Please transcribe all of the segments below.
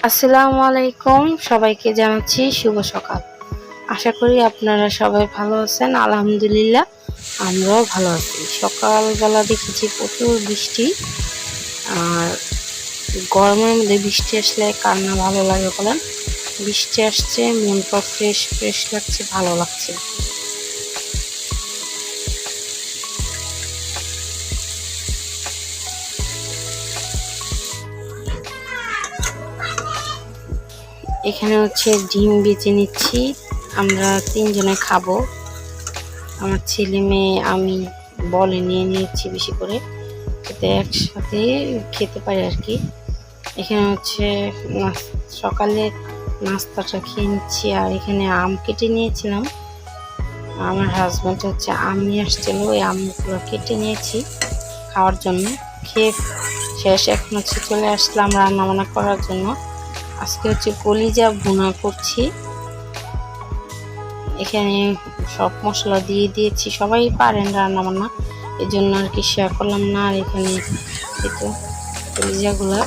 আসসালামু আলাইকুম, সবাইকে জানাচ্ছি শুভ সকাল। আশা করি আপনারা সবাই ভালো আছেন। আলহামদুলিল্লাহ আমরাও ভালো আছি। সকালবেলা দেখেছি প্রচুর বৃষ্টি, আর গরমের মধ্যে বৃষ্টি আসলে কার না ভালো লাগে বলেন। বৃষ্টি আসছে, মনটা ফ্রেশ ফ্রেশ লাগছে, ভালো লাগছে। এখানে হচ্ছে ডিম বেছে নিচ্ছি, আমরা 3 জনে খাবো। আমার ছেলে মেয়ে আমি বলে নিয়ে নিয়েছি বেশি করে, যাতে একসাথে খেতে পারি আর কি। এখানে হচ্ছে সকালে নাস্তাটা খেয়ে নিচ্ছি, আর এখানে আম কেটে নিয়েছিলাম। আমার হাজব্যান্ড হচ্ছে আম নিয়ে আসছিল, ওই আমগুলো কেটে নিয়েছি খাওয়ার জন্য। খেয়ে শেষ, এখন হচ্ছে চলে আসলাম রান্না বান্না করার জন্য। আজকে হচ্ছে কলিজা ভুনা করছি। এখানে সব মশলা দিয়ে দিয়েছি, সবাই পারেন রান্না বান্না, এই জন্য আর কি শেয়ার করলাম না। আর এখানে একটু কলিজাগুলা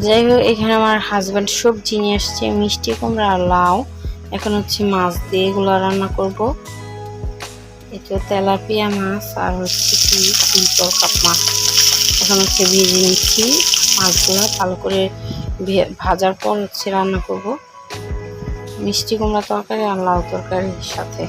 যাই হোক, এখানে আমার হাজব্যান্ড সবজি নিয়ে আসছে, মিষ্টি কুমড়া আর লাউ। এখন হচ্ছে মাছ দিয়ে এগুলো রান্না করব। এটা তেলাপিয়া মাছ আর হচ্ছে কি সিম্পল কাপ মাছ। এখন হচ্ছে ভেজে নিচ্ছি মাছগুলো, ভালো করে ভাজার পর হচ্ছে রান্না করব মিষ্টি কুমড়া তরকারি আর লাউ তরকারির সাথে।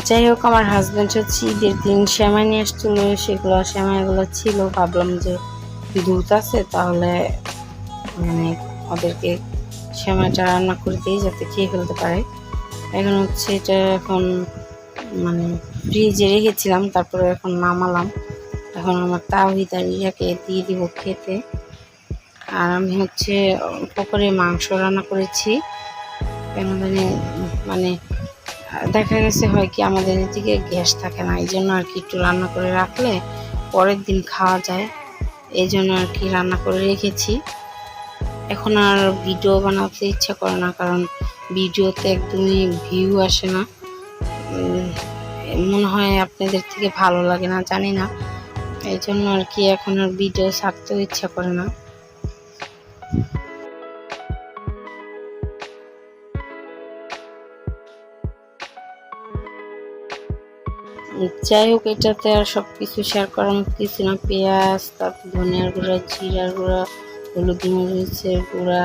যাই হোক, আমার হাজব্যান্ড হচ্ছে ঈদের দিন সেমাই নিয়ে আসছিল, সেগুলো সেমাইগুলো ছিল, ভাবলাম যে দুধ আছে তাহলে মানে ওদেরকে সেমাইটা রান্না করে দিই যাতে খেয়ে ফেলতে পারে। এখন হচ্ছে এটা এখন মানে ফ্রিজে রেখেছিলাম, তারপরে এখন নামালাম। এখন আমার তাওহিদ আর ইয়াকে দিয়ে দিব খেতে। আর আমি হচ্ছে অল্প করে মাংস রান্না করেছি, কেন জানি মানে দেখা গেছে হয় কি আমাদের এদিকে গ্যাস থাকে না, এই জন্য আর কি একটু রান্না করে রাখলে পরের দিন খাওয়া যায়, এই জন্য আর কি রান্না করে রেখেছি। এখন আর ভিডিও বানাতে ইচ্ছা করে না, কারণ ভিডিওতে একদমই ভিউ আসে না, মনে হয় আপনাদের থেকে ভালো লাগে না, জানি না, এই জন্য আর কি এখন আর ভিডিও ছাড়তেও ইচ্ছা করে না। যাই হোক, এটাতে আর সব কিছু শেয়ার করার মতো কিছু না। পেঁয়াজ, তারপর ধনিয়ার গুঁড়া, জিরার গুঁড়া, হলুদ মরিচের গুঁড়া,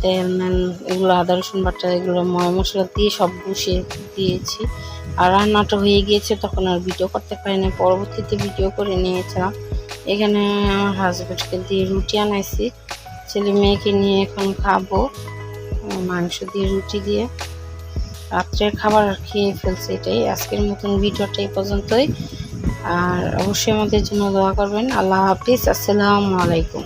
তেল ম্যান, এগুলো আদা রসুন বাটা, এগুলো ময় মশলা দিয়ে সব বসিয়ে দিয়েছি। আর রান্নাটা হয়ে গিয়েছে, তখন আর ভিডিও করতে পারি না, পরবর্তীতে ভিডিও করে নিয়েছিলাম। এখানে আমার হাজব্যান্ডকে দিয়ে রুটি আনাইছি, ছেলে মেয়েকে নিয়ে এখন খাবো মাংস দিয়ে, রুটি দিয়ে রাত্রের খাবার খেয়ে ফেলছে। এটাই আজকের মতন ভিডিওটা এই পর্যন্তই। আর অবশ্যই আমাদের জন্য দোয়া করবেন। আল্লাহ হাফিজ, আসসালামু আলাইকুম।